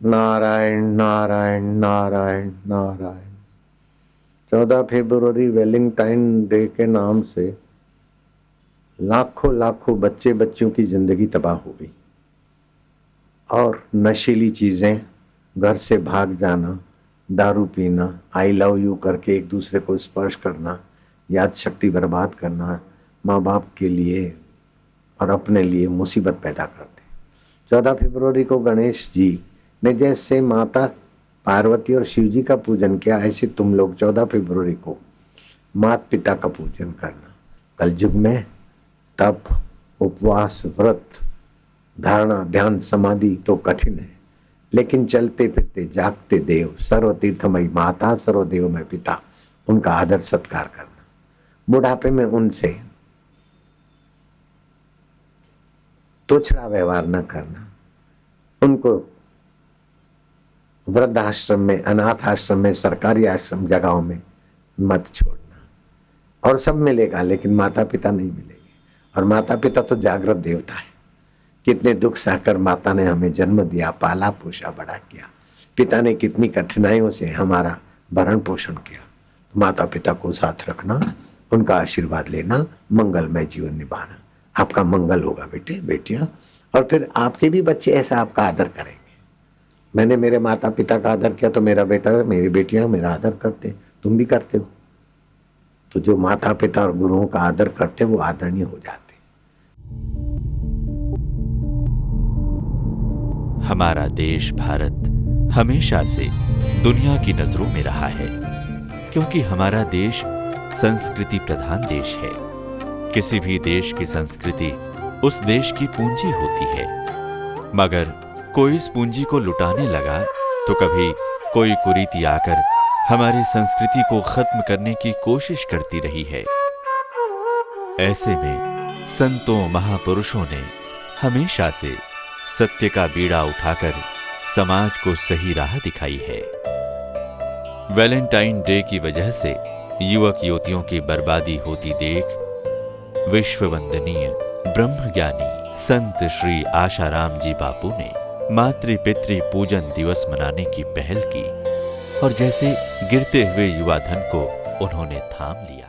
नारायण नारायण नारायण नारायण। 14 फरवरी Valentine day के नाम से लाखों लाखों बच्चे बच्चियों की जिंदगी तबाह हो गई और नशीली चीजें, घर से भाग जाना, दारू पीना, आई लव यू करके एक दूसरे को स्पर्श करना, याद शक्ति बर्बाद करना, माँ बाप के लिए और अपने लिए मुसीबत पैदा करते। 14 फरवरी को गणेश जी ने जैसे माता पार्वती और शिव जी का पूजन किया, ऐसे तुम लोग 14 फरवरी को माता पिता का पूजन करना। कलयुग में तप, उपवास, व्रत, धारणा, ध्यान, समाधि तो कठिन है, लेकिन चलते फिरते जागते देव, सर्व तीर्थमयी माता, सर्वदेवमय पिता, उनका आदर सत्कार करना। बुढ़ापे में उनसे तुछड़ा व्यवहार न करना, उनको वृद्धाश्रम में, अनाथ आश्रम में, सरकारी आश्रम जगहों में मत छोड़ना। और सब मिलेगा लेकिन माता पिता नहीं मिलेंगे। और माता पिता तो जागृत देवता है। कितने दुख सहकर माता ने हमें जन्म दिया, पाला पोषा, बड़ा किया। पिता ने कितनी कठिनाइयों से हमारा भरण पोषण किया। माता पिता को साथ रखना, उनका आशीर्वाद लेना, मंगलमय जीवन निभाना, आपका मंगल होगा बेटे बेटियां। और फिर आपके भी बच्चे ऐसा आपका आदर करेंगे। मैंने मेरे माता पिता का आदर किया तो मेरा बेटा, मेरी बेटियां मेरा आदर करते, तुम भी करते हो। तो जो माता पिता और गुरुओं का आदर करते वो आदरणीय हो जाते। हमारा देश भारत हमेशा से दुनिया की नजरों में रहा है, क्योंकि हमारा देश संस्कृति प्रधान देश है। किसी भी देश की संस्कृति उस देश की पूंजी होती है, मगर कोई इस पूंजी को लुटाने लगा तो कभी कोई कुरीति आकर हमारी संस्कृति को खत्म करने की कोशिश करती रही है। ऐसे में संतों महापुरुषों ने हमेशा से सत्य का बीड़ा उठाकर समाज को सही राह दिखाई है। वैलेंटाइन डे की वजह से युवक युवतियों की बर्बादी होती देख विश्व वंदनीय ब्रह्मज्ञानी संत श्री आशाराम जी बापू ने मातृ पितृ पूजन दिवस मनाने की पहल की और जैसे गिरते हुए युवा धन को उन्होंने थाम लिया।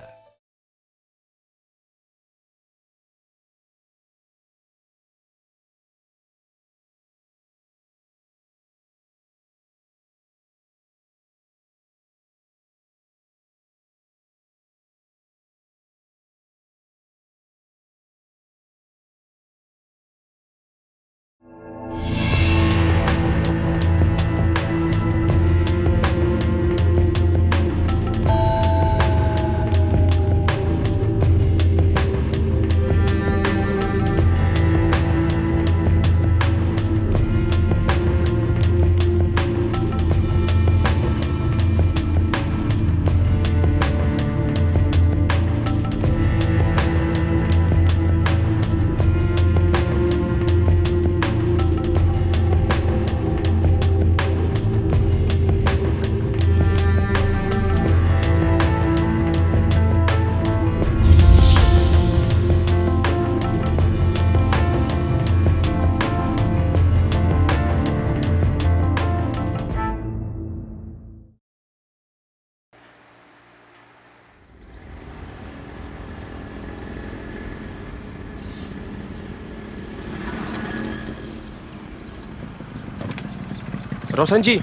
रोशन जी,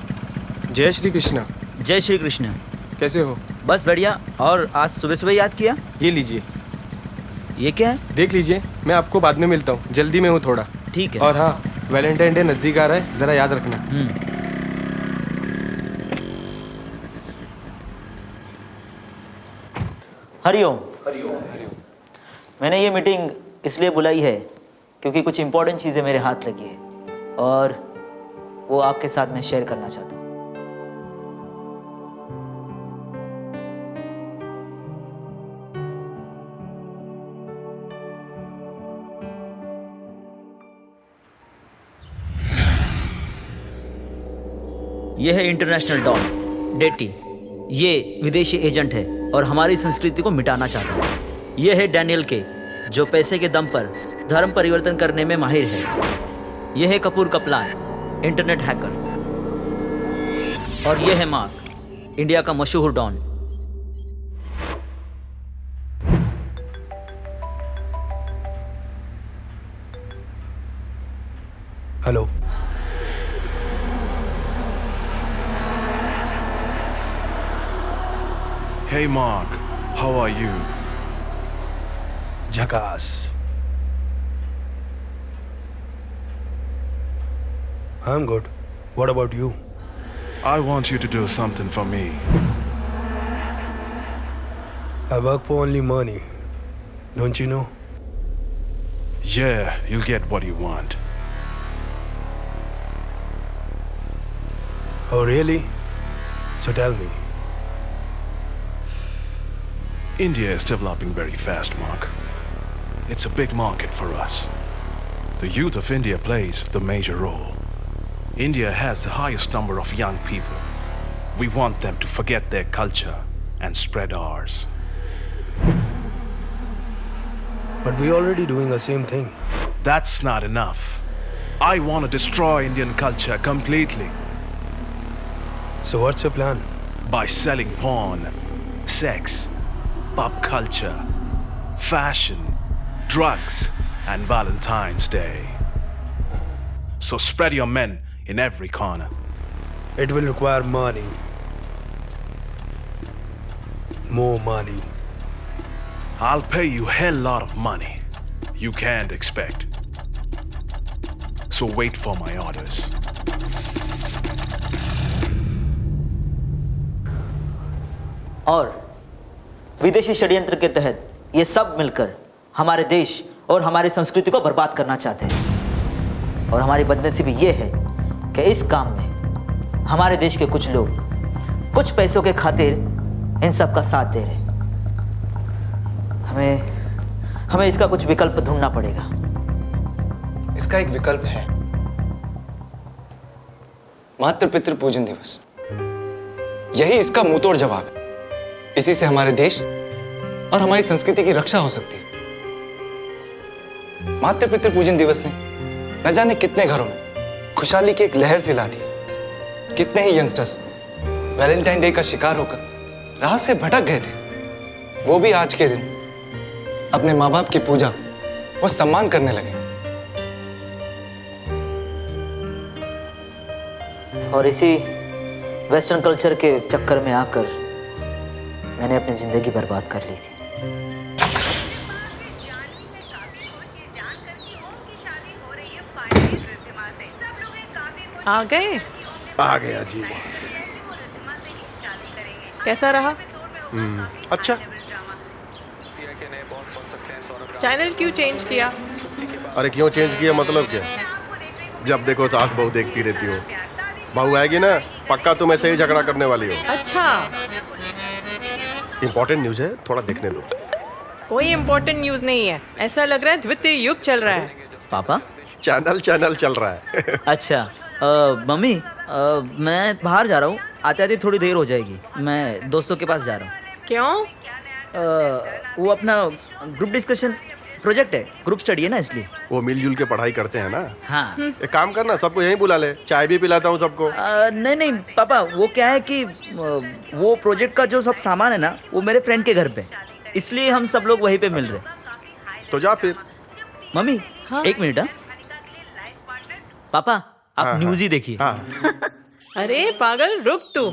जय श्री कृष्ण। जय श्री कृष्ण। कैसे हो? बस बढ़िया। और आज सुबह सुबह याद किया? ये लीजिए। ये क्या है? देख लीजिए, मैं आपको बाद में मिलता हूँ, जल्दी में हूँ थोड़ा। ठीक है। और हाँ, वैलेंटाइन डे नज़दीक आ रहा है, ज़रा याद रखना। हरिओम। मैंने ये मीटिंग इसलिए बुलाई है क्योंकि कुछ इम्पोर्टेंट चीज़ें मेरे हाथ लगी है और वो आपके साथ मैं शेयर करना चाहता हूँ। ये है इंटरनेशनल डॉन डेटी। ये विदेशी एजेंट है और हमारी संस्कृति को मिटाना चाहता है। ये है डैनियल के, जो पैसे के दम पर धर्म परिवर्तन करने में माहिर है। यह है कपूर कपलान, इंटरनेट हैकर। और ये है मार्क, इंडिया का मशहूर don. Hello. Hey Mark, how are you? झकास। I'm good. What about you? I want you to do something for me. I work for only money. Don't you know? Yeah, you'll get what you want. Oh, really? So tell me. India is developing very fast, Mark. It's a big market for us. The youth of India plays the major role. India has the highest number of young people. We want them to forget their culture and spread ours. But we're already doing the same thing. That's not enough. I want to destroy Indian culture completely So what's your plan? by selling porn, sex, pop culture, fashion, drugs, and Valentine's Day. So spread your men in every corner. It will require money. More money. I'll pay you hell lot of money you can't expect. So wait for my orders. और विदेशी षड्यंत्र के तहत ये सब मिलकर हमारे देश और हमारी संस्कृति को बर्बाद करना चाहते हैं। और हमारी बदनसीबी ये है कि इस काम में हमारे देश के कुछ लोग कुछ पैसों के खातिर इन सब का साथ दे रहे हैं। हमें इसका कुछ विकल्प ढूंढना पड़ेगा। इसका एक विकल्प है, मातृ पितृ पूजन दिवस। यही इसका मुंहतोड़ जवाब है। इसी से हमारे देश और हमारी संस्कृति की रक्षा हो सकती है। मातृ पितृ पूजन दिवस ने न जाने कितने घरों में खुशहाली की एक लहर सिला दी। कितने ही यंगस्टर्स वैलेंटाइन डे का शिकार होकर राह से भटक गए थे। वो भी आज के दिन अपने माँ बाप की पूजा और सम्मान करने लगे। और इसी वेस्टर्न कल्चर के चक्कर में आकर मैंने अपनी जिंदगी बर्बाद कर ली थी। आ गए? आ गया जी। कैसा रहा? अच्छा। चैनल क्यों चेंज किया? अरे क्यों चेंज किया मतलब क्या? जब देखो सास बहू देखती रहती हो। बहू आएगी ना, पक्का तुम ऐसे ही झगड़ा करने वाली हो। अच्छा, इंपॉर्टेंट न्यूज़ है, थोड़ा देखने दो। कोई इम्पोर्टेंट न्यूज़ नहीं है। ऐसा लग रहा है द्वितीय युग चल रहा है। पापा? चैनल चल रहा है। अच्छा, मम्मी, मैं बाहर जा रहा हूँ। आते आते थोड़ी देर हो जाएगी। मैं दोस्तों के पास जा रहा हूँ। क्यों? वो अपना ग्रुप डिस्कशन प्रोजेक्ट है, ग्रुप स्टडी है ना, इसलिए। वो मिलजुल के पढ़ाई करते हैं ना। हाँ। एक काम करना, सबको यहीं बुला ले, चाय भी पिलाता हूँ सबको। नहीं पापा, वो क्या है कि वो प्रोजेक्ट का जो सब सामान है ना, वो मेरे फ्रेंड के घर पे, इसलिए हम सब लोग वहीं पे मिल रहे। तो जा फिर। मम्मी, हाँ? एक मिनट। हाँ पापा, आप न्यूज़ ही देखिए। हाँ। अरे पागल, रुक तू।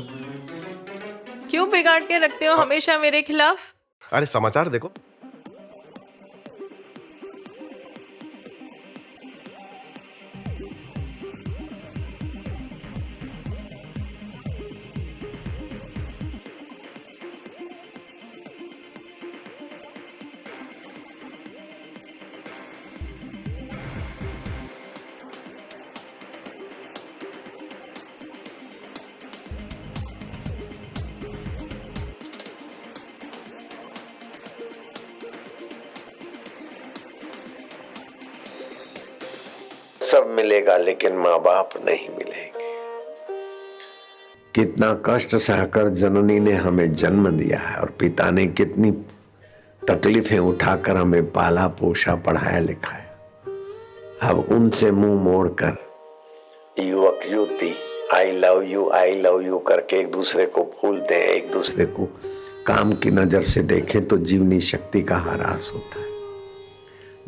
क्यों बिगाड़ के रखते हो हमेशा मेरे खिलाफ? अरे समाचार देखो। सब मिलेगा लेकिन माँ बाप नहीं मिलेंगे। कितना कष्ट सहकर जननी ने हमें जन्म दिया है और पिता ने कितनी तकलीफें उठाकर हमें पाला पोषा पढ़ाया लिखाया। अब उनसे मुंह मोड़कर युवक युवती आई लव यू करके एक दूसरे को भूलते हैं, एक दूसरे को काम की नजर से देखें तो जीवनी शक्ति का ह्रास होता है,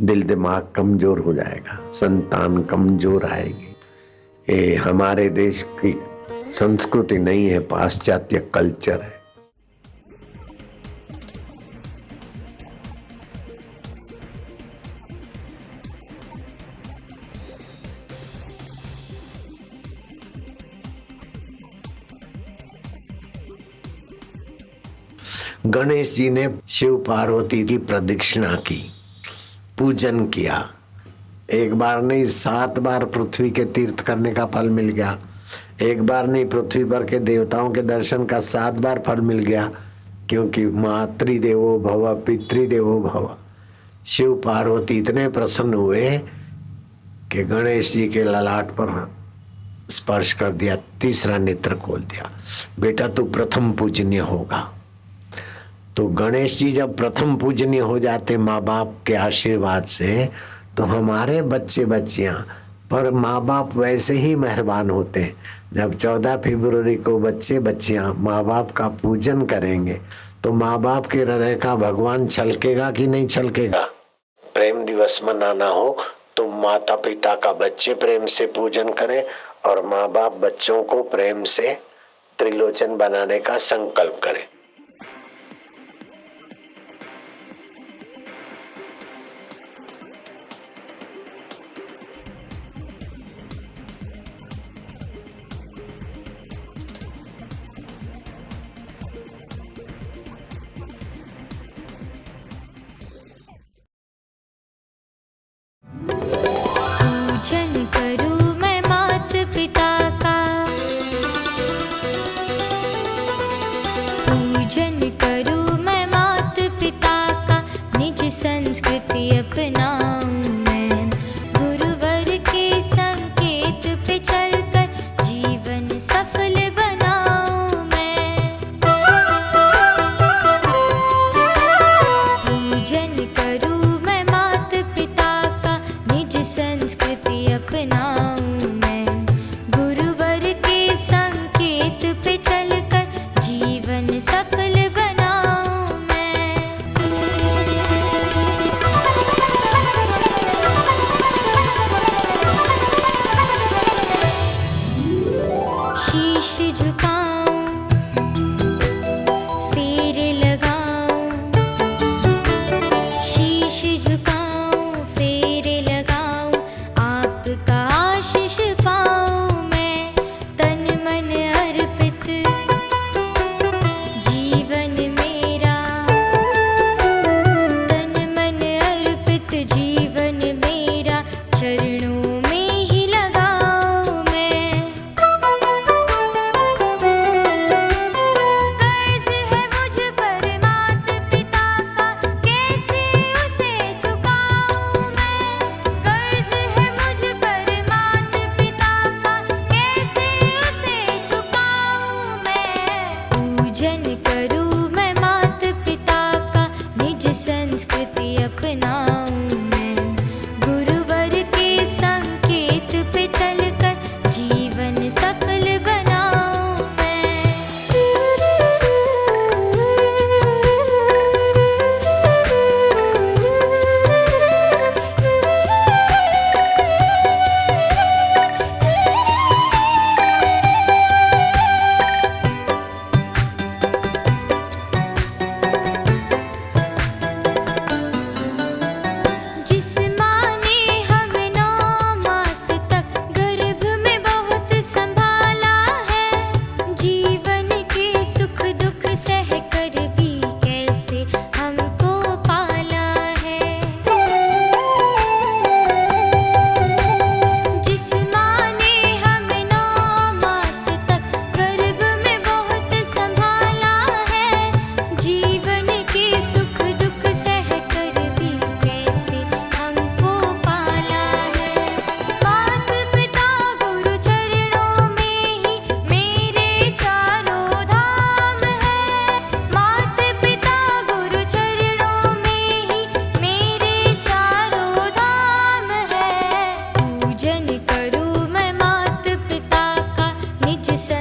दिल दिमाग कमजोर हो जाएगा, संतान कमजोर आएगी। ये हमारे देश की संस्कृति नहीं है, पाश्चात्य कल्चर है। गणेश जी ने शिव पार्वती की प्रदक्षिणा की, पूजन किया। एक बार नहीं 7 बार पृथ्वी के तीर्थ करने का फल मिल गया। एक बार नहीं पृथ्वी पर के देवताओं के दर्शन का 7 बार फल मिल गया, क्योंकि मातृदेवो भव पितृदेवो भव। शिव पार्वती इतने प्रसन्न हुए कि गणेश जी के ललाट पर स्पर्श कर दिया, तीसरा नेत्र खोल दिया, बेटा तू प्रथम पूजनीय होगा। तो गणेश जी जब प्रथम पूजनीय हो जाते माँ बाप के आशीर्वाद से, तो हमारे बच्चे बच्चियां पर माँ बाप वैसे ही मेहरबान होते हैं। जब 14 फरवरी को बच्चे बच्चियां माँ बाप का पूजन करेंगे तो माँ बाप के हृदय का भगवान छलकेगा कि नहीं छलकेगा। प्रेम दिवस मनाना हो तो माता पिता का बच्चे प्रेम से पूजन करें और माँ बाप बच्चों को प्रेम से त्रिलोचन बनाने का संकल्प करें। पूजन करूं मैं मात पिता का, पूजन करूं मैं मात पिता का, निज संस्कृति अपनाऊं मैं, गुरुवर के संकेत पे चलकर जीवन सफल बनाऊं मैं। पूजन करूं मैं मात पिता का, निज संस्कृति अपनाऊं मैं, गुरुवर के संकेत पे चलकर जीवन सफल बनाऊं मैं। शीश झुकाऊं, फेरे लगाऊं, शीश झुकाऊं, फेरे लगाऊं, आपका आशीष पाऊं मैं, तन मन अर्पित जीवन मेरा, तन मन अर्पित जीवन मेरा, चरणों में ही लगाऊं मैं। कर्ज है मुझ पर मात पिता का, कैसे उसे चुकाऊं मैं। कर्ज है मुझ पर मात पिता का, कैसे उसे चुकाऊं मैं। पूजन करूं मैं मात पिता का, निज संस्कृति अपनाऊं मैं, गुरुवर के संकेत पे चलकर जीवन सफल बनाऊं मैं।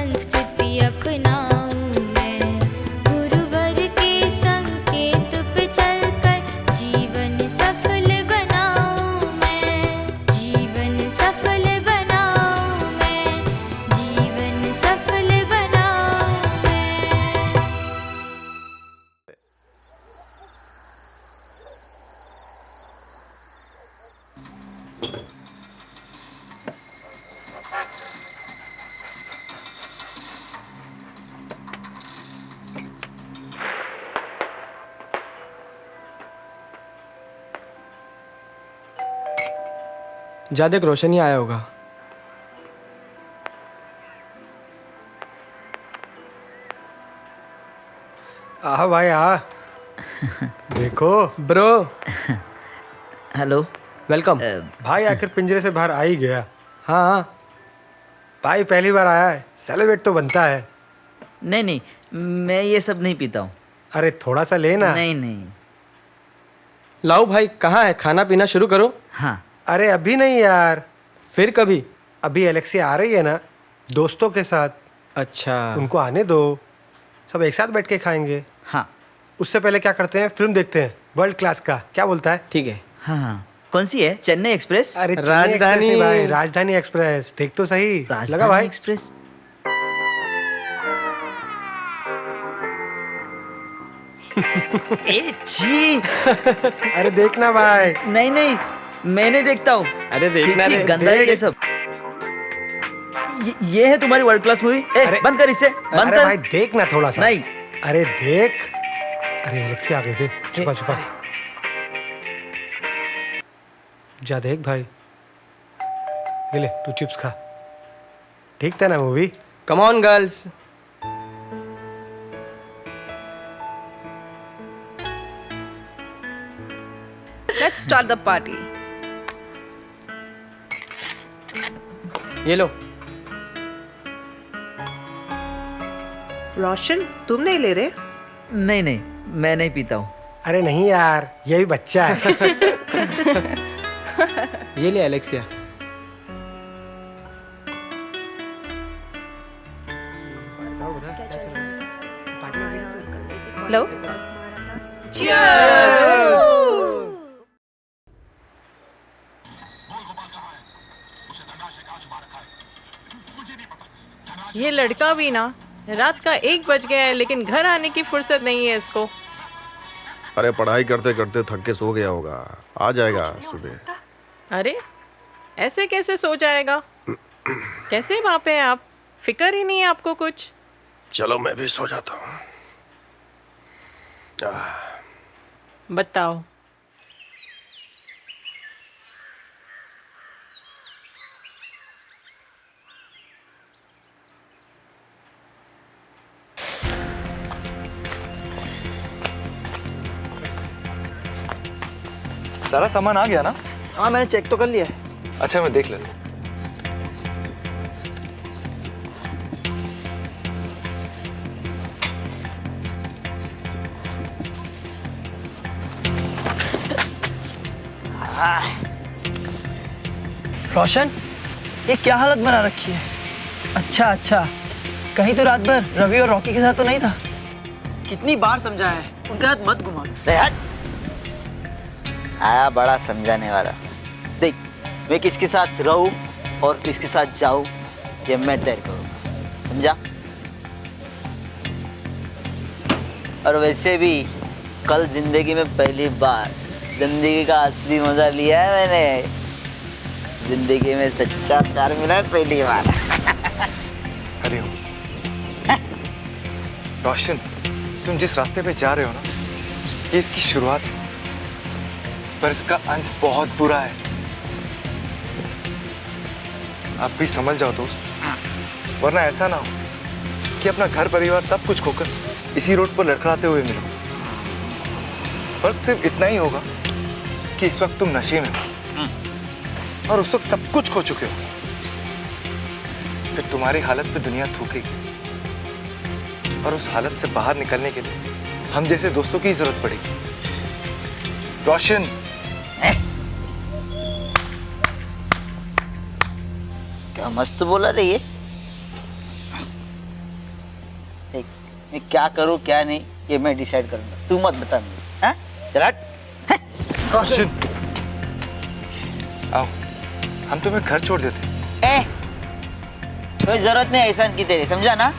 संस्कृति अपनाऊं मैं। गुरुवर के संकेत पे चलकर जीवन सफल बनाऊं मैं। जीवन सफल बनाऊं मैं। जीवन सफल बनाऊं मैं। जा देख, रोशनी आया होगा। आ भाई आ। देखो ब्रो। हेलो। वेलकम। भाई आखिर पिंजरे से बाहर आ ही गया। हाँ भाई पहली बार आया है, सेलिब्रेट तो बनता है। नहीं नहीं, मैं ये सब नहीं पीता हूँ। अरे थोड़ा सा लेना। नहीं नहीं। लाओ भाई, कहाँ है? खाना पीना शुरू करो। हाँ। अरे अभी नहीं यार, फिर कभी। अभी एलेक्सिया आ रही है ना दोस्तों के साथ। अच्छा, उनको आने दो, सब एक साथ बैठ के खाएंगे। हाँ। उससे पहले क्या करते हैं, फिल्म देखते हैं वर्ल्ड क्लास का। क्या बोलता है? ठीक है। हाँ हाँ। कौन सी है? चेन्नई एक्सप्रेस? अरे राजधानी भाई, राजधानी एक्सप्रेस देख तो सही। लगा भाई एक्सप्रेस। ए छी। अरे देखना भाई। नहीं नहीं, मैं नहीं देखता हूँ। अरे देखना रे, गंदा है ये सब। ये है तुम्हारी वर्ल्ड क्लास मूवी? बंद कर इसे, बंद अरे कर। भाई देखना थोड़ा सा। नहीं। अरे देख। अरे एलेक्सिया आ गई बे, छुपा छुपा। जा देख भाई। ये ले तू चिप्स खा। ठीक था ना movie? Come on girls. Let's start the party. ये लो। रोशन, तुम नहीं ले रहे? नहीं नहीं, मैं नहीं पीता हूँ। अरे नहीं यार, ये भी बच्चा है। ये ले एलेक्सिया। लो। ये लड़का भी ना, रात का 1 बज गया है लेकिन घर आने की फुर्सत नहीं है इसको। अरे पढ़ाई करते करते थक के सो गया होगा, आ जाएगा सुबह। अरे ऐसे कैसे सो जाएगा? कैसे वहाँ पे हैं आप? फिक्र ही नहीं है आपको कुछ? चलो मैं भी सो जाता हूँ। बताओ। सारा सामान आ गया ना? हाँ, मैंने चेक तो कर लिया है। अच्छा, मैं देख लेता हूँ। रोशन, ये क्या हालत बना रखी है? अच्छा अच्छा, कहीं तो रात भर रवि और रॉकी के साथ तो नहीं था? कितनी बार समझाया है, उनके हाथ मत घुमा। आया बड़ा समझाने वाला। देख, मैं किसके साथ रहूं और किसके साथ जाऊं, ये मैं तय करूंगा, समझा? और वैसे भी कल जिंदगी में पहली बार जिंदगी का असली मजा लिया है मैंने। जिंदगी में सच्चा प्यार मिला है पहली बार। अरे रोशन, तुम जिस रास्ते पे जा रहे हो ना, ये इसकी शुरुआत है, पर इसका अंत बहुत बुरा है। आप भी समझ जाओ दोस्त, वरना ऐसा ना हो कि अपना घर परिवार सब कुछ खोकर इसी रोड पर लड़खड़ाते हुए मिलो। फर्क सिर्फ इतना ही होगा कि इस वक्त तुम नशे में हो और उस वक्त सब कुछ खो चुके हो। फिर तुम्हारी हालत पे दुनिया थूकेगी और उस हालत से बाहर निकलने के लिए हम जैसे दोस्तों की जरूरत पड़ेगी। रोशन, क्या मस्त बोला रे ये। मस्त। देख, मैं क्या करूँ क्या नहीं ये मैं डिसाइड करूंगा, तू मत बता मुझे। हाँ चला रोशन, आओ हम तुम्हें घर छोड़ देते। कोई जरूरत नहीं ऐसा की तेरी, समझा ना?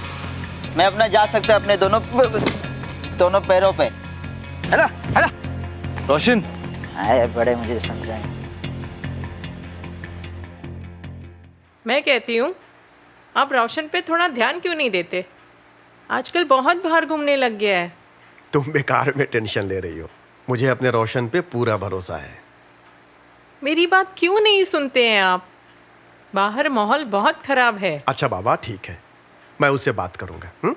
मैं अपना जा सकता अपने दोनों पैरों पे। हेलो हेलो रोशन, आए बड़े मुझे समझाएं। मैं कहती हूँ आप रोशन पे थोड़ा ध्यान क्यों नहीं देते? आजकल बहुत बाहर घूमने लग गया है। तुम बेकार में टेंशन ले रही हो, मुझे अपने रोशन पे पूरा भरोसा है। मेरी बात क्यों नहीं सुनते हैं आप? बाहर माहौल बहुत खराब है। अच्छा बाबा ठीक है, मैं उससे बात करूंगा।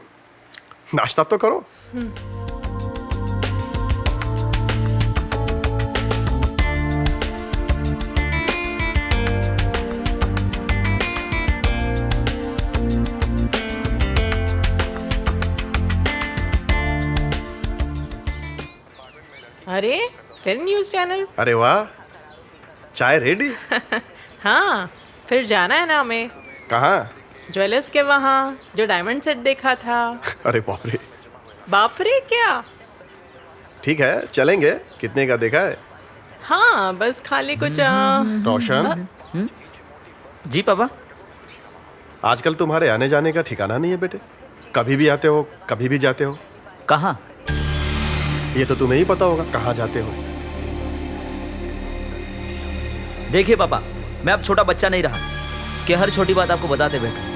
नाश्ता तो करो। अरे फिर न्यूज़ चैनल? अरे वाह, चाय रेडी? हाँ, फिर जाना है ना हमें कहाँ? ज्वेलर्स के वहाँ जो डायमंड सेट देखा था। अरे बाप रे। बाप रे क्या? ठीक है चलेंगे, कितने का देखा है? हाँ बस खाली कुछ रोशन, जी पापा। आजकल तुम्हारे आने जाने का ठिकाना नहीं है बेटे, कभी भी आते हो कभी भी जाते हो। कहाँ? ये तो तुम्हें ही पता होगा कहाँ जाते हो। देखिए पापा, मैं अब छोटा बच्चा नहीं रहा कि हर छोटी बात आपको बताते बैठूं।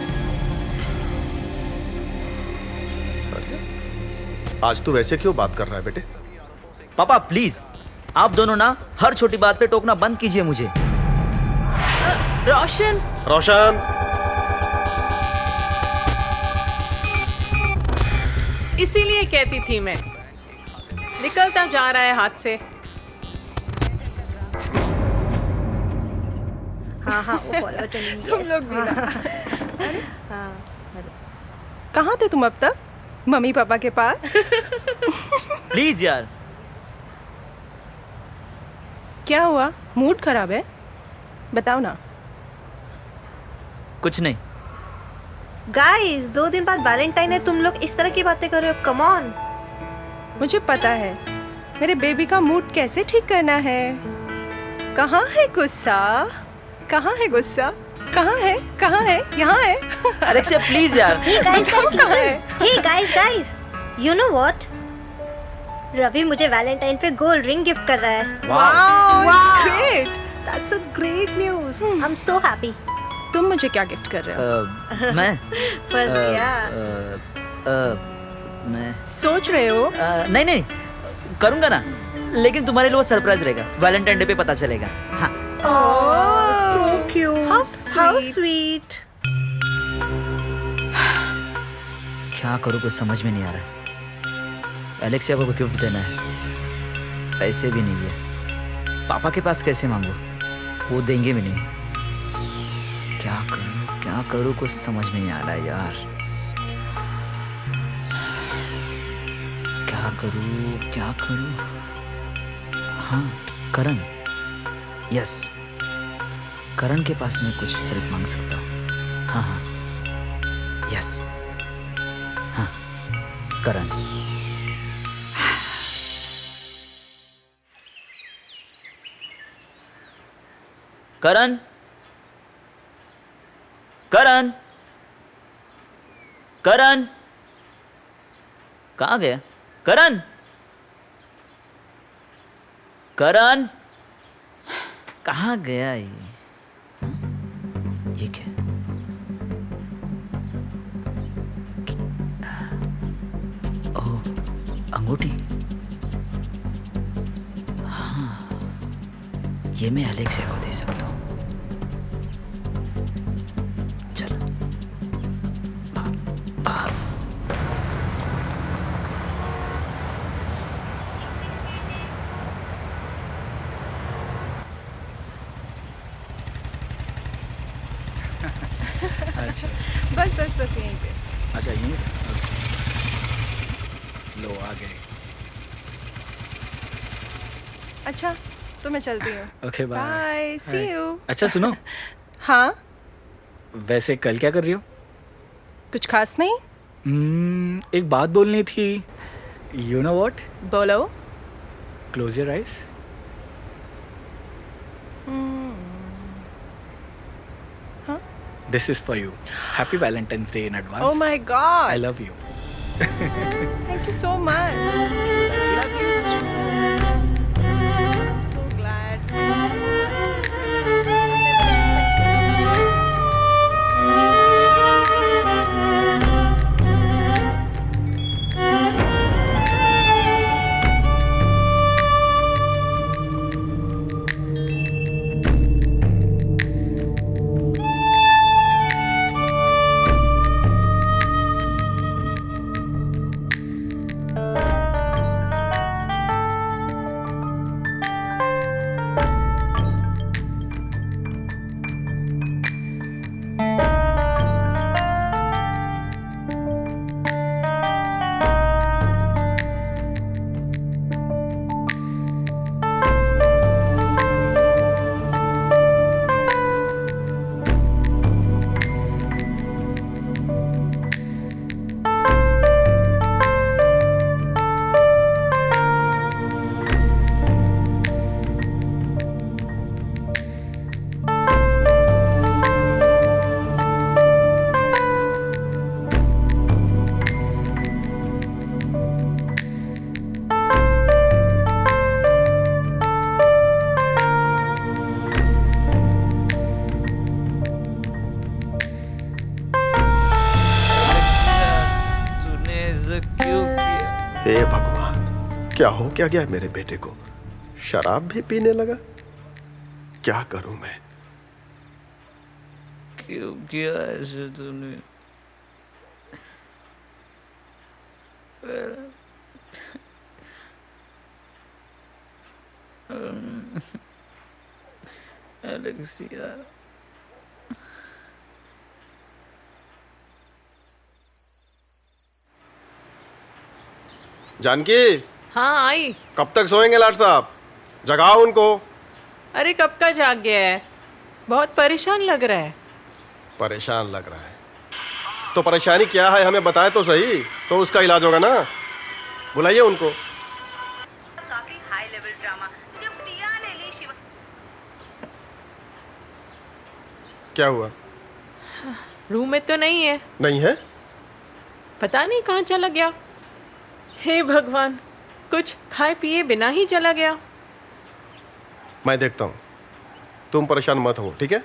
आज तू वैसे क्यों बात कर रहा है बेटे? पापा प्लीज, आप दोनों ना हर छोटी बात पे टोकना बंद कीजिए मुझे। रोशन, रोशन, इसीलिए कहती थी मैं, निकलता जा रहा है हाथ से। हाँ वो फॉलो तुम लोग भी ना। कहाँ थे तुम अब तक? मम्मी पापा के पास? प्लीज यार। क्या हुआ, मूड खराब है? बताओ ना। कुछ नहीं। गाइस 2 दिन बाद वैलेंटाइन है, तुम लोग इस तरह की बातें कर रहे हो, कम ऑन। मुझे पता है मेरे बेबी का मूड कैसे ठीक करना है। कहाँ है गुस्सा? कहाँ है गुस्सा? कहाँ है? कहाँ है? यहाँ है। अलेक्सिया प्लीज यार। Hey guys, you know what? Ravi मुझे वैलेंटाइन पे गोल्ड रिंग गिफ्ट कर रहा है। Wow, it's great. That's a great news. I'm so happy. तुम मुझे क्या गिफ्ट कर रहे हो? मैं फंस गया। मैं सोच रहे हो? नहीं करूंगा ना, लेकिन तुम्हारे लिए वो सरप्राइज रहेगा, वैलेंटाइन डे पे पता चलेगा। हाँ। Oh, so cute. How sweet. क्या करूँ कुछ समझ में नहीं आ रहा है। एलेक्सिया को गिफ्ट देना है, पैसे भी नहीं है, पापा के पास कैसे मांगू, वो देंगे भी नहीं। क्या करूँ कुछ समझ में नहीं आ रहा है यार। क्या करूँ? हाँ करण, यस करण के पास मैं कुछ हेल्प मांग सकता हूँ। हाँ यस हाँ करण। करण करण करण कहाँ गया? करण करण कहाँ गया ये? ये क्या? ओह अंगूठी। हाँ ये मैं एलेक्सिया को दे सकता हूँ। चलो अच्छा बस यहीं पे। अच्छा यहीं लो आ गए। अच्छा तो मैं चलती हूँ। Okay bye, see you. अच्छा सुनो, हाँ वैसे कल क्या कर रही हो? कुछ खास नहीं, एक बात बोलनी थी। You know what? बोलो। Close your eyes. This is for you. Happy Valentine's Day in advance. Oh my God. I love you. Thank you so much. Love you too. I'm so glad. हे भगवान, क्या हो क्या गया मेरे बेटे को? शराब भी पीने लगा? क्या करूं मैं? क्यों किया ऐसे तूने? एलेक्सिया, जानकी, हाँ आई। कब तक सोएंगे लाट साहब? जगाओ उनको। अरे कब का जाग गया है? बहुत परेशान लग रहा है। परेशान लग रहा है तो परेशानी क्या है हमें बताए तो सही, तो उसका इलाज होगा ना। बुलाइए उनको। काफी हाई लेवल ड्रामा जब प्रिया ने ली शिव। क्या हुआ? रूम में तो नहीं है। नहीं है? पता नहीं कहाँ चला गया। हे भगवान, कुछ खाए पिए बिना ही चला गया। मैं देखता हूँ, तुम परेशान मत हो, ठीक है?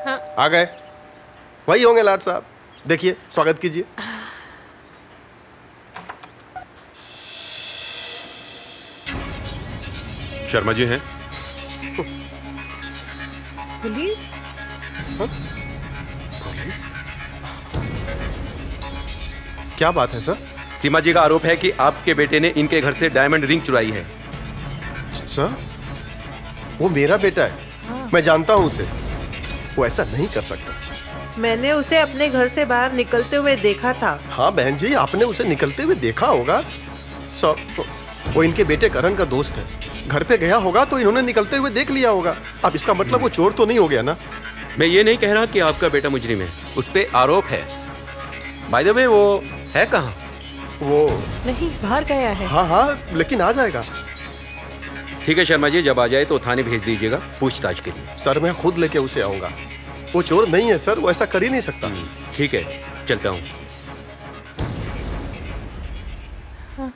हाँ। आ गए, वही होंगे लाट साहब। देखिए, स्वागत कीजिए। शर्मा जी हैं? पुलिस? हाँ? पुलिस? क्या बात है सर? सीमा जी का आरोप है कि आपके बेटे ने इनके घर से डायमंड रिंग चुराई है। सर, वो मेरा बेटा है। मैं जानता हूँ उसे। वो ऐसा नहीं कर सकता। मैंने उसे अपने घर से बाहर निकलते हुए देखा था। हाँ बहन जी, आपने उसे निकलते हुए देखा होगा। सर, वो इनके बेटे करण का दोस्त है। घर पे गया होगा तो इन्होंने निकलते हुए देख लिया होगा। अब इसका मतलब वो चोर तो नहीं हो गया ना? मैं ये नहीं कह रहा कि आपका बेटा मुजरिम है, उस पे आरोप है। बाय द वे, वो है कहाँ? वो नहीं, बाहर गया है। हाँ हाँ, लेकिन आ जाएगा। ठीक है शर्मा जी, जब आ जाए तो थाने भेज दीजिएगा पूछताछ के लिए। सर, मैं खुद लेके उसे आऊंगा। वो चोर नहीं है सर, वो ऐसा कर ही नहीं सकता। ठीक है, चलता हूँ। हाँ।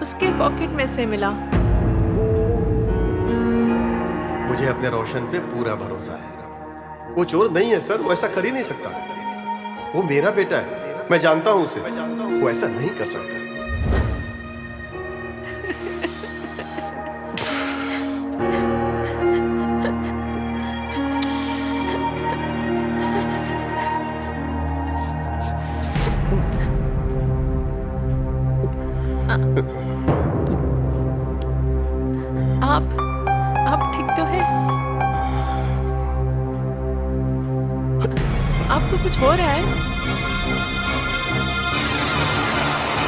उसके पॉकेट में से मिला। मुझे अपने रोशन पे पूरा भरोसा है। वो चोर नहीं है सर, वो ऐसा कर ही नहीं सकता। वो मेरा बेटा है। मैं जानता हूँ उसे। वो ऐसा नहीं कर सकता। आप ठीक तो है? आपको कुछ हो रहा है?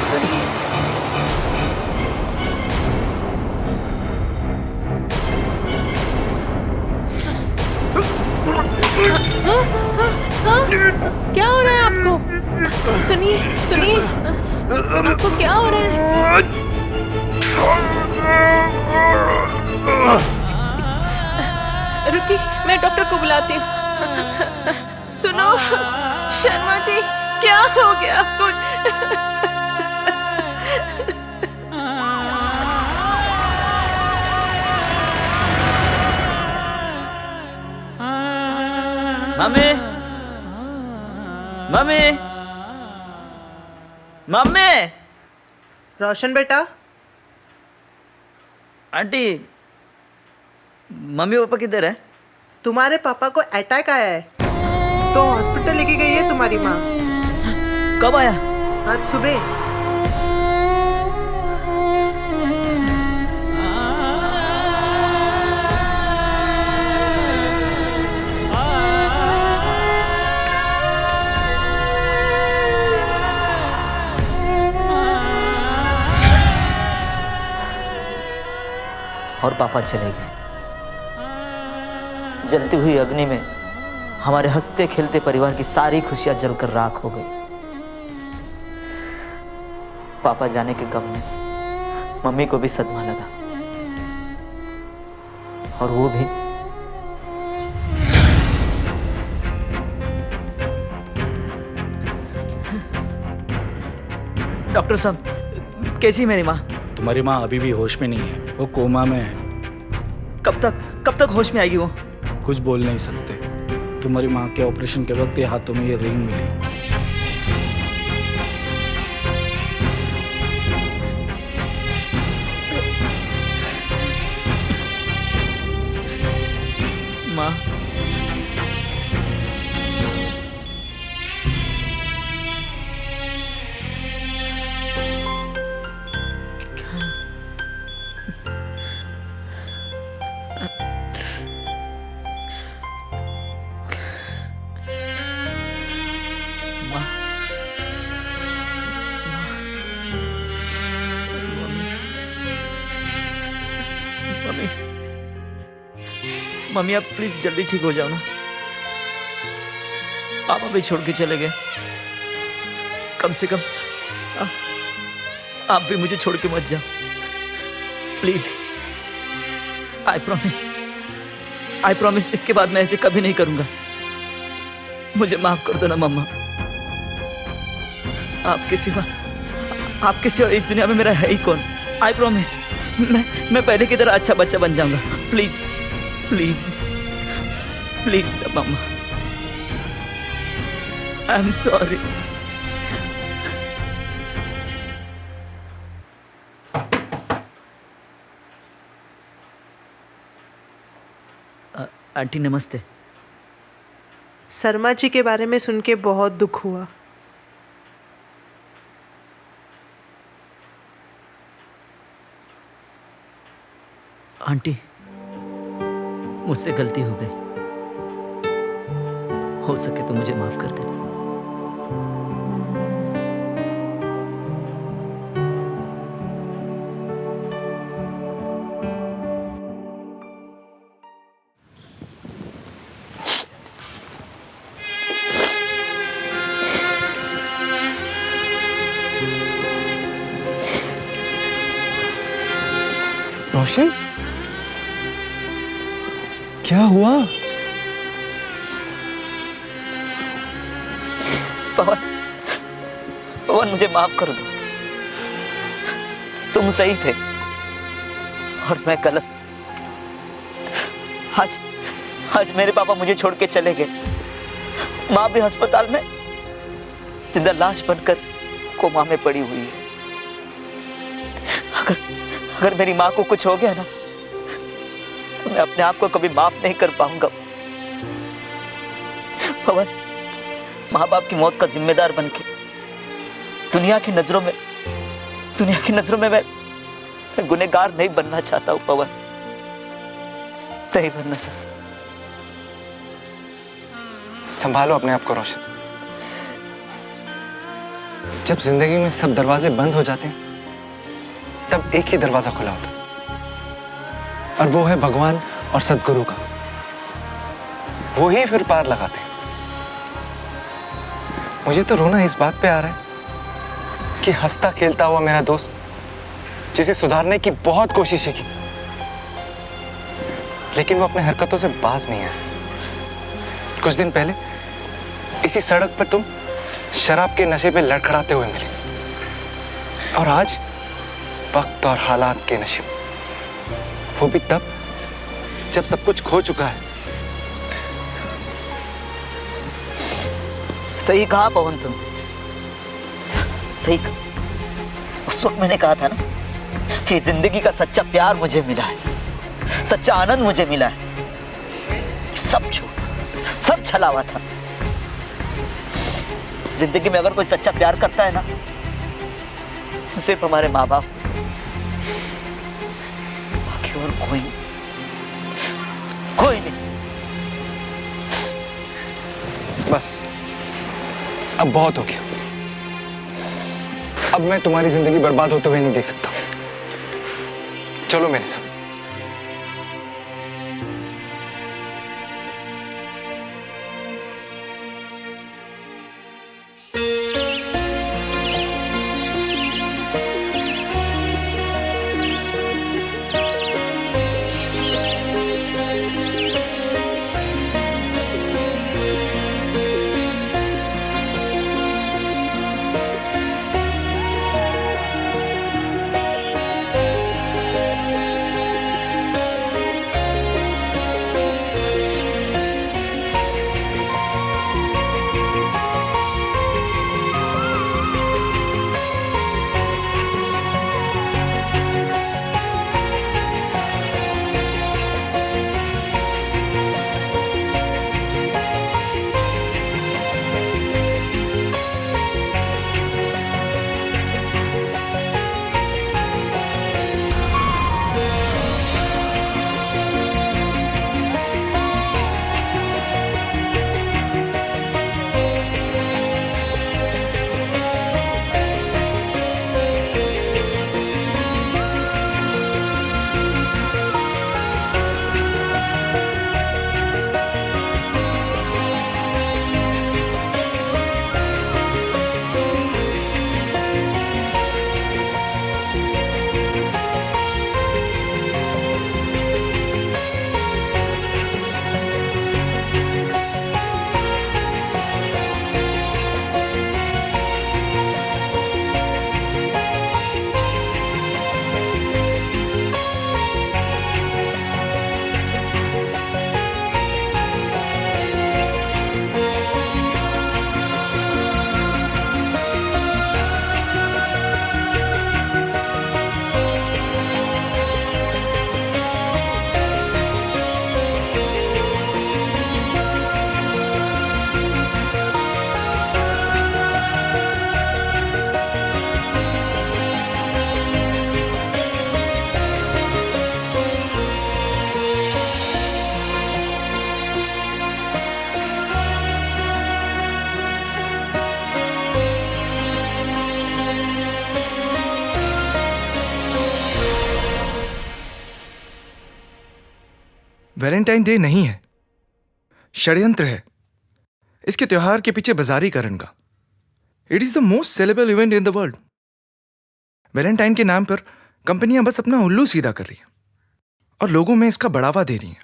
सुनिए। क्या हो रहा है आपको? सुनिए सुनिए, आपको क्या हो रहा है? रुकी, मैं डॉक्टर को बुलाती हूँ। सुनो शर्मा जी, क्या हो गया आपको? Mummy, mummy, mummy. रोशन बेटा। आंटी, मम्मी पापा किधर है? तुम्हारे पापा को अटैक आया है, तो हॉस्पिटल लेके गई है तुम्हारी माँ। कब आया? आज सुबह। और पापा चले गए। जलती हुई अग्नि में हमारे हंसते खेलते परिवार की सारी खुशियां जलकर राख हो गई। पापा जाने के गम में मम्मी को भी सदमा लगा, और वो भी डॉक्टर साहब, कैसी मेरी माँ? तुम्हारी माँ अभी भी होश में नहीं है, वो कोमा में है। कब तक होश में आएगी वो? कुछ बोल नहीं सकते। तुम्हारी माँ के ऑपरेशन के वक्त ये हाथों में ये रिंग मिली। माँ, मम्मी आप प्लीज जल्दी ठीक हो जाओ ना। पापा भी छोड़ के चले गए, कम से कम आप भी मुझे छोड़ के मत जाओ प्लीज। आई प्रॉमिस इसके बाद मैं ऐसे कभी नहीं करूंगा। मुझे माफ कर दो ना मम्मा। आपके सिवा इस दुनिया में मेरा है ही कौन। आई प्रॉमिस मैं पहले की तरह अच्छा बच्चा बन जाऊंगा। Please please please mama, I am sorry. Aunty नमस्ते। शर्मा जी के बारे में सुन के बहुत दुख हुआ। आंटी, मुझसे गलती हो गई, हो सके तो मुझे माफ कर देना। रोशन, क्या हुआ? पवन मुझे माफ कर दो। तुम सही थे और मैं गलत। आज मेरे पापा मुझे छोड़ के चले गए। माँ भी अस्पताल में जिंदा लाश बनकर कोमा में पड़ी हुई है। अगर मेरी माँ को कुछ हो गया ना, तो मैं अपने आप को कभी माफ नहीं कर पाऊंगा। पवन, माँ बाप की मौत का जिम्मेदार बनके दुनिया की नजरों में दुनिया की नजरों में मैं गुनहगार नहीं बनना चाहता हूं पवन, नहीं बनना चाहता। संभालो अपने आप को रोशन। जब जिंदगी में सब दरवाजे बंद हो जाते हैं तब एक ही दरवाजा खुला होता और वो है भगवान और सद्गुरु का। वो ही फिर पार लगाते हैं। मुझे तो रोना इस बात पे आ रहा है कि हंसता खेलता हुआ मेरा दोस्त, जिसे सुधारने की बहुत कोशिशें की, लेकिन वो अपने हरकतों से बाज नहीं आया। कुछ दिन पहले इसी सड़क पर तुम शराब के नशे पे लड़खड़ाते हुए मिले, और आज वक्त और हालात के नशे में, वो भी तब जब सब कुछ खो चुका है। सही कहा पवन, तुम सही कहा। उस वक्त मैंने कहा था ना कि जिंदगी का सच्चा प्यार मुझे मिला है, सच्चा आनंद मुझे मिला है। सब झूठ, सब छलावा था। जिंदगी में अगर कोई सच्चा प्यार करता है ना, सिर्फ हमारे माँ बाप, बाकी और कोई नहीं, कोई नहीं। बस अब बहुत हो गया। अब मैं तुम्हारी जिंदगी बर्बाद होते हुए नहीं देख सकता। चलो मेरे साथ। वैलेंटाइन डे नहीं है, षड्यंत्र है इसके त्योहार के पीछे बाजारीकरण का। It is the most saleable event in the world. Valentine के नाम पर कंपनियां बस अपना उल्लू सीधा कर रही हैं और लोगों में इसका बढ़ावा दे रही हैं।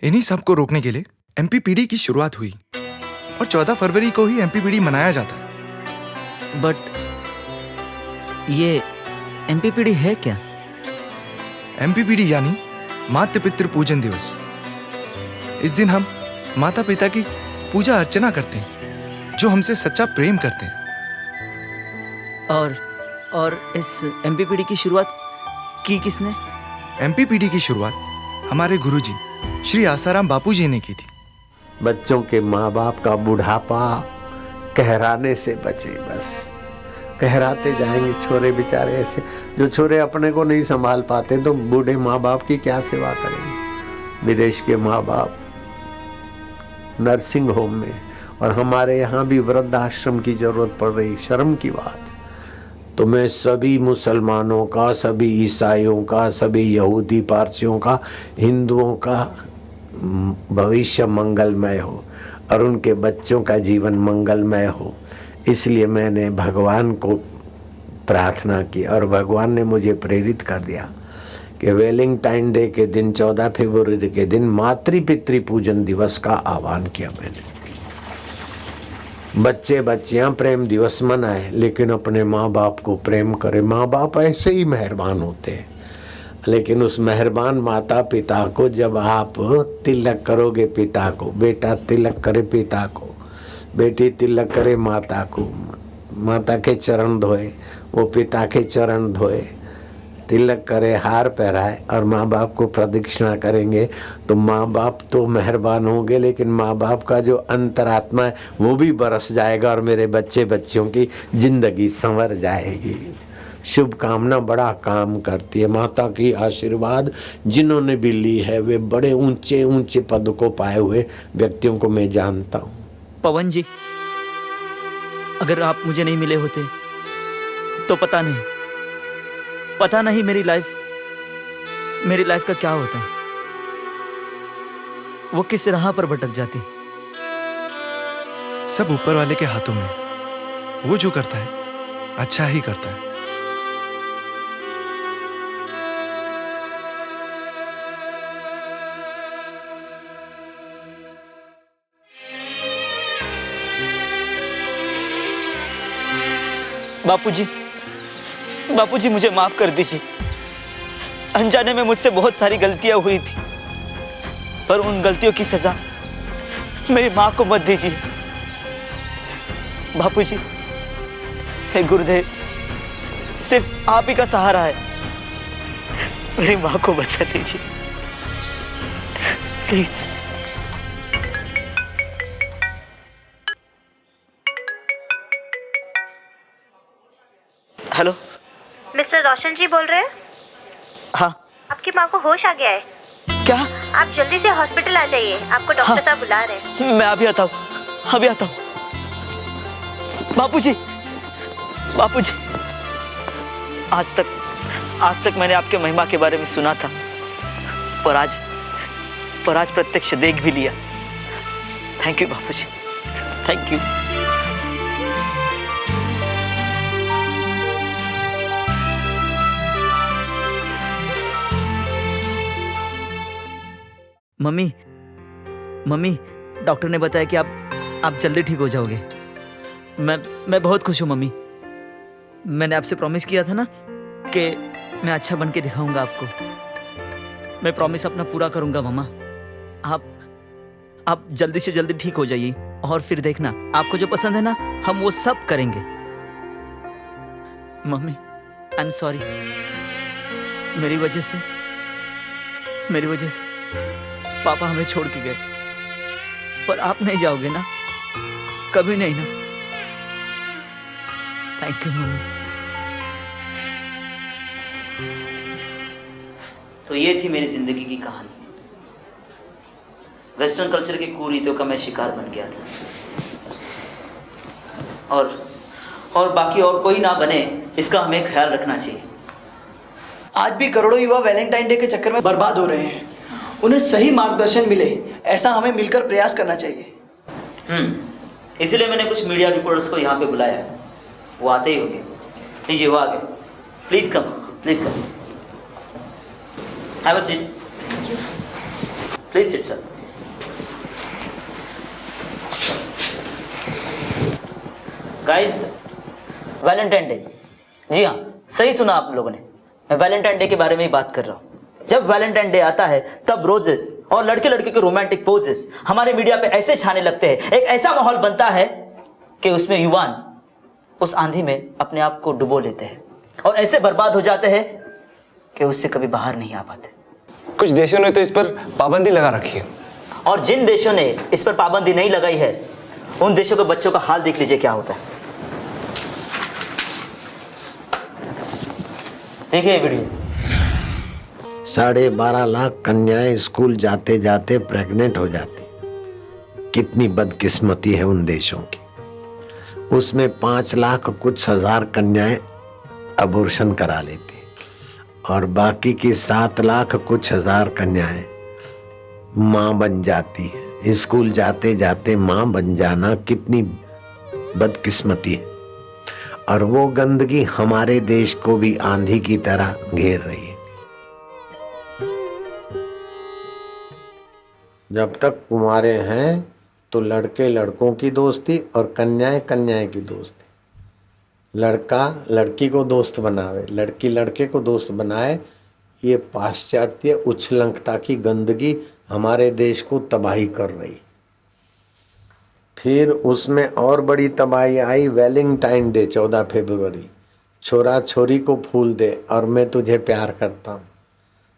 इन्हीं सब को रोकने के लिए एमपीपीडी की शुरुआत हुई और 14 फरवरी को ही एमपीपीडी मनाया जाता है। बट ये एमपीपीडी है क्या? एमपीपीडी यानी मातृ पितृ पूजन दिवस। इस दिन हम माता पिता की पूजा अर्चना करते हैं जो हमसे सच्चा प्रेम करते हैं। और इस एमपीपीडी की शुरुआत की किसने? एमपीपीडी की शुरुआत हमारे गुरुजी श्री आसाराम बापूजी ने की थी। बच्चों के माँ बाप का बुढ़ापा कहराने से बचे, बस कहराते जाएंगे छोरे बेचारे ऐसे। जो छोरे अपने को नहीं संभाल पाते तो बूढ़े माँ बाप की क्या सेवा करेंगे। विदेश के माँ बाप नर्सिंग होम में, और हमारे यहाँ भी वृद्धाश्रम की जरूरत पड़ रही। शर्म की बात। तो मैं सभी मुसलमानों का, सभी ईसाइयों का, सभी यहूदी पारसियों का, हिंदुओं का भविष्य मंगलमय हो और उनके बच्चों का जीवन मंगलमय हो, इसलिए मैंने भगवान को प्रार्थना की और भगवान ने मुझे प्रेरित कर दिया कि वैलेंटाइन डे के दिन 14 फरवरी के दिन मातृ पितृ पूजन दिवस का आह्वान किया मैंने। बच्चे बच्चियां प्रेम दिवस मनाए, लेकिन अपने माँ बाप को प्रेम करे। माँ बाप ऐसे ही मेहरबान होते हैं, लेकिन उस मेहरबान माता पिता को जब आप तिलक करोगे, पिता को, बेटा तिलक करे पिता को, बेटी तिलक करे माता को, माता के चरण धोए, वो पिता के चरण धोए, तिलक करे, हार पहराए और माँ बाप को प्रदक्षिणा करेंगे, तो माँ बाप तो मेहरबान होंगे, लेकिन माँ बाप का जो अंतरात्मा है वो भी बरस जाएगा और मेरे बच्चे बच्चियों की जिंदगी संवर जाएगी। शुभकामना बड़ा काम करती है। माता की आशीर्वाद जिन्होंने भी ली है वे बड़े ऊंचे ऊंचे पद को पाए हुए व्यक्तियों को मैं जानता हूँ। पवन जी, अगर आप मुझे नहीं मिले होते तो पता नहीं मेरी लाइफ का क्या होता, वो किस राह पर भटक जाती। सब ऊपर वाले के हाथों में, वो जो करता है अच्छा ही करता है। बापूजी मुझे माफ कर दीजिए। अनजाने में मुझसे बहुत सारी गलतियां हुई थी, पर उन गलतियों की सजा मेरी माँ को मत दीजिए। बापूजी, हे गुरुदेव, सिर्फ आप ही का सहारा है, मेरी माँ को बचा लीजिए प्लीज। हेलो, मिस्टर रोशन जी बोल रहे हैं? हाँ। आपकी माँ को होश आ गया है। क्या? आप जल्दी से हॉस्पिटल आ जाइए, आपको डॉक्टर साहब बुला रहे हैं। मैं अभी आता हूँ। बापूजी, आज तक मैंने आपके महिमा के बारे में सुना था, पर आज प्रत्यक्ष देख भी लिया। Thank you Bapuji, thank you. Mummy, doctor ने बताया कि आप जल्दी ठीक हो जाओगे। मैं बहुत खुश हूँ मम्मी। मैंने आपसे प्रॉमिस किया था ना कि मैं अच्छा बन के दिखाऊंगा आपको। मैं प्रॉमिस अपना पूरा करूंगा मम्मा। आप जल्दी से जल्दी ठीक हो जाइए और फिर देखना, आपको जो पसंद है ना हम वो सब करेंगे। Mummy, I am sorry. मेरी वजह से पापा हमें छोड़ के गए, पर आप नहीं जाओगे ना, कभी नहीं ना। Thank you mummy. तो ये थी मेरी जिंदगी की कहानी। वेस्टर्न कल्चर के कुरीतियों का मैं शिकार बन गया था, और बाकी और कोई ना बने इसका हमें ख्याल रखना चाहिए। आज भी करोड़ों युवा वैलेंटाइन डे के चक्कर में बर्बाद हो रहे हैं। उन्हें सही मार्गदर्शन मिले, ऐसा हमें मिलकर प्रयास करना चाहिए। इसीलिए मैंने कुछ मीडिया रिपोर्टर्स को यहाँ पे बुलाया। वो आते ही होंगे। लीजिए, वो आ गए। Please come. Have a seat. Thank you. Please sit sir. Guys, Valentine day, जी हाँ, सही सुना आप लोगों ने। मैं वैलेंटाइन डे के बारे में ही बात कर रहा हूँ। जब वैलेंटाइन डे आता है तब रोजेस और लड़के लड़के के रोमांटिक पोजेस हमारे मीडिया पे ऐसे छाने लगते हैं, एक ऐसा माहौल बनता है कि उसमें युवान उस आंधी में अपने आप को डुबो लेते हैं और ऐसे बर्बाद हो जाते हैं कि उससे कभी बाहर नहीं आ पाते। कुछ देशों ने तो इस पर पाबंदी लगा रखी है, और जिन देशों ने इस पर पाबंदी नहीं लगाई है उन देशों के बच्चों का हाल देख लीजिए क्या होता है। देखिए वीडियो। 12.5 लाख कन्याएं स्कूल जाते जाते प्रेग्नेंट हो जाती। कितनी बदकिस्मती है उन देशों की। उसमें 5 लाख कुछ हजार कन्याएं अबॉर्शन करा लेती और बाकी की 7 लाख कुछ हजार कन्याएं मां बन जाती है। स्कूल जाते जाते मां बन जाना कितनी बदकिस्मती है। और वो गंदगी हमारे देश को भी आंधी की तरह घेर रही है। जब तक कुंवारे हैं तो लड़के लड़कों की दोस्ती और कन्याएं कन्याएं की दोस्ती। लड़का लड़की को दोस्त बनावे, लड़की लड़के को दोस्त बनाए। ये पाश्चात्य उच्छृंखलता की गंदगी हमारे देश को तबाही कर रही। फिर उसमें और बड़ी तबाही आई वैलेंटाइन डे 14 फरवरी। छोरा छोरी को फूल दे और मैं तुझे प्यार करता हूँ,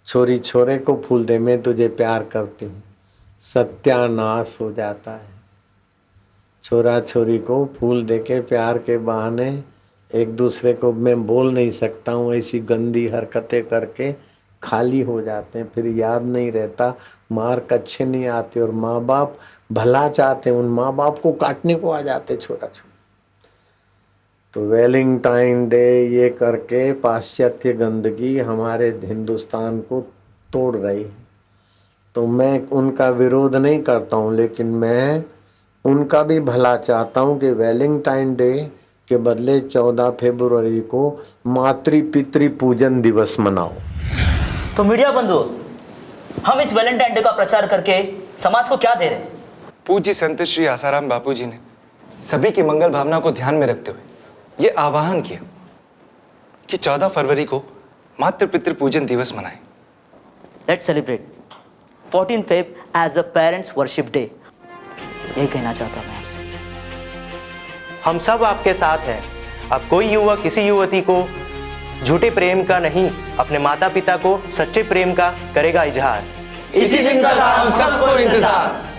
छोरी छोरे को फूल दे मैं तुझे प्यार करती हूँ। सत्यानाश हो जाता है। छोरा छोरी को फूल देके प्यार के बहाने एक दूसरे को मैं बोल नहीं सकता हूँ, ऐसी गंदी हरकतें करके खाली हो जाते हैं। फिर याद नहीं रहता, मार्क अच्छे नहीं आते और माँ बाप भला चाहते, उन माँ बाप को काटने को आ जाते छोरा छोरी। तो वैलेंटाइन डे ये करके पाश्चात्य गंदगी हमारे हिंदुस्तान को तोड़ रही है। तो मैं उनका विरोध नहीं करता हूँ, लेकिन मैं उनका भी भला चाहता हूँ कि वैलेंटाइन डे के बदले 14 फरवरी को मातृ पितृ पूजन दिवस मनाओ। तो मीडिया बंधु, हम इस वैलेंटाइन डे का प्रचार करके समाज को क्या दे रहे हैं? पूज्य संत श्री आसाराम बापू जी ने सभी की मंगल भावना को ध्यान में रखते हुए ये आह्वान किया कि 14 फरवरी को मातृ पितृ पूजन दिवस मनाएं। Let's celebrate 14 Feb as a parents worship day. यही कहना चाहता मैं आपसे। हम सब आपके साथ हैं। अब कोई युवक किसी युवती को झूठे प्रेम का नहीं, अपने माता पिता को सच्चे प्रेम का करेगा इजहार। इसी दिन का था हम सबको इंतजार।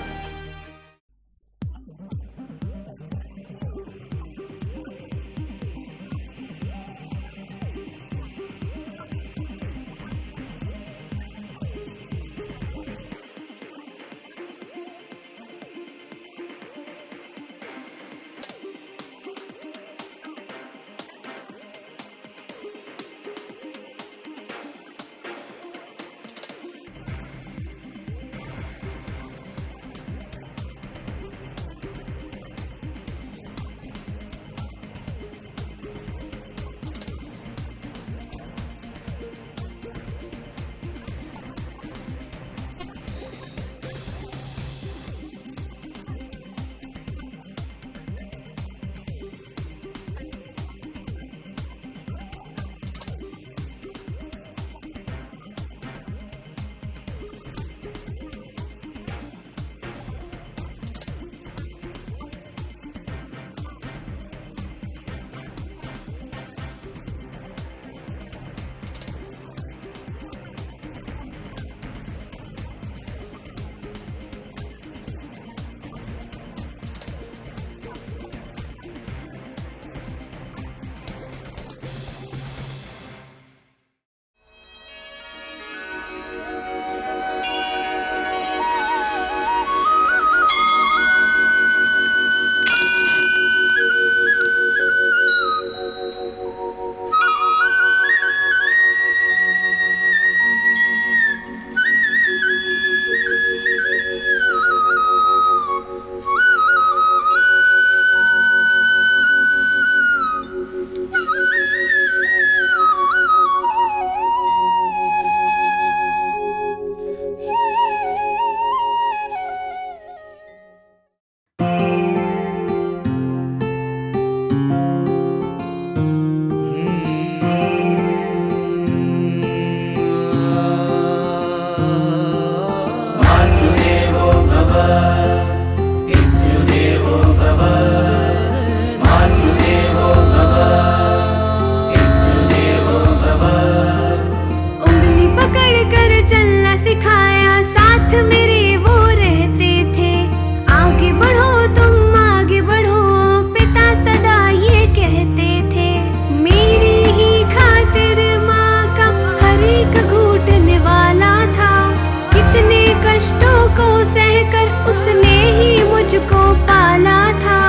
मुझको पाला था,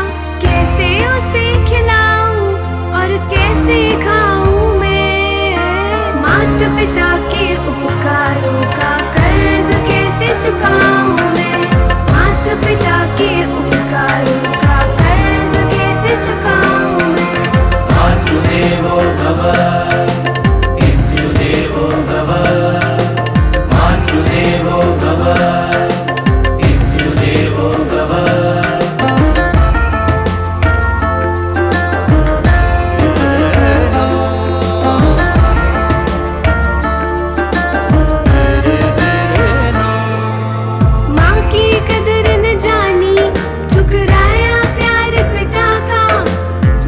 कैसे उसे खिलाऊं और कैसे खाऊं मैं। माता पिता के उपकारों का कर्ज कैसे चुकाऊं मैं। माता पिता के उपकारों का कर्ज कैसे चुकाऊं मैं। मातृदेवो भव पितृदेवो भव, मातृदेवो भव पितृदेवो भव। माँ की कदर न जानी, ठुकराया प्यार पिता का।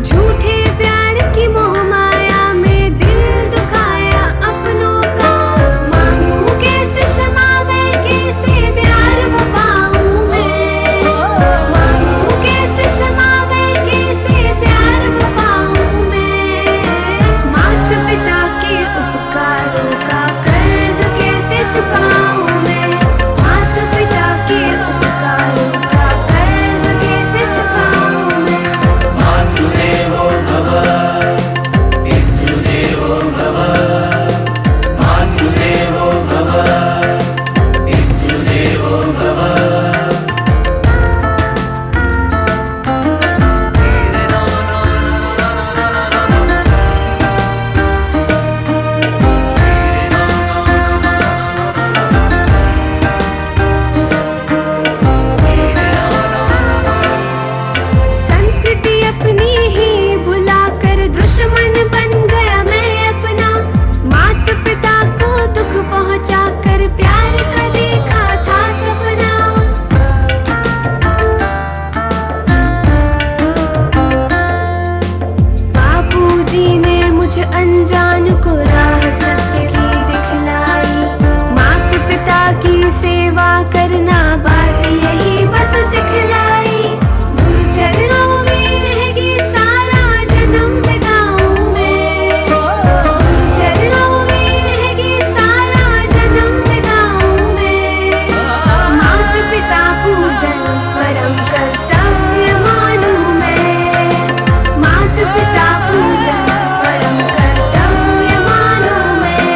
झूठे प्यार की मोह माया में दिल दुखाया अपनों का। मांगू कैसे क्षमा मैं, कैसे प्यार वो पाऊं मैं। मांगू कैसे क्षमा मैं, कैसे प्यार वो पाऊं मैं। माता पिता के उपकारों का कर्ज कैसे चुकाऊं मैं। माता पिता के उपकारों का कर्ज कैसे चुकाऊं मैं। मातृदेवो भव पितृदेवो भव, मातृदेवो भव पितृदेवो भव। संस्कृति अपनी ही भुलाकर दुश्मन बन गया मैं अपना। माता पिता को दुख पहुंचाकर प्यार का देखा था सपना। बापूजी ने मुझे अनजान को राह सत्य की दिखलाई। माता पिता की सेवा करना बात यही बस सिखलाई। गुरु चरणों में रहेगी सारा जन्म बिताऊं मैं। गुरु चरणों में रहेगी सारा जन्म बिताऊं मैं। माता पिता पूजन परम कर्तव्य मानूं मैं। माता पिता पूजन परम कर्तव्य मानूं मैं।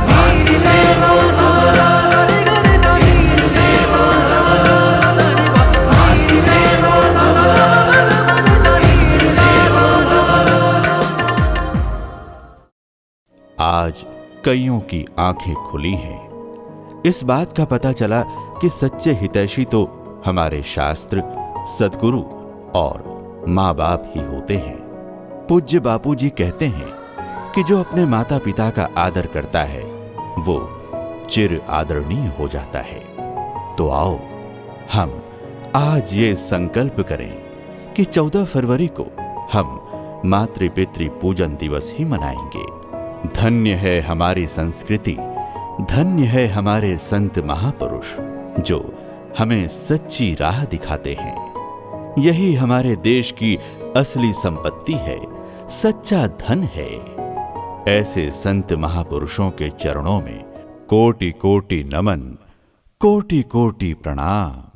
मातृदेवो भव पितृदेवो भव, मातृदेवो भव पितृदेवो भव। आज कईयों की आंखें खुली हैं। इस बात का पता चला कि सच्चे हितैषी तो हमारे शास्त्र, सद्गुरु और माँ बाप ही होते हैं। पूज्य बापूजी कहते हैं कि जो अपने माता पिता का आदर करता है वो चिर आदरणीय हो जाता है। तो आओ हम आज ये संकल्प करें कि 14 फरवरी को हम मातृ पितृ पूजन दिवस ही मनाएंगे। धन्य है हमारी संस्कृति, धन्य है हमारे संत महापुरुष जो हमें सच्ची राह दिखाते हैं। यही हमारे देश की असली संपत्ति है, सच्चा धन है। ऐसे संत महापुरुषों के चरणों में कोटि कोटि नमन, कोटि कोटि प्रणाम।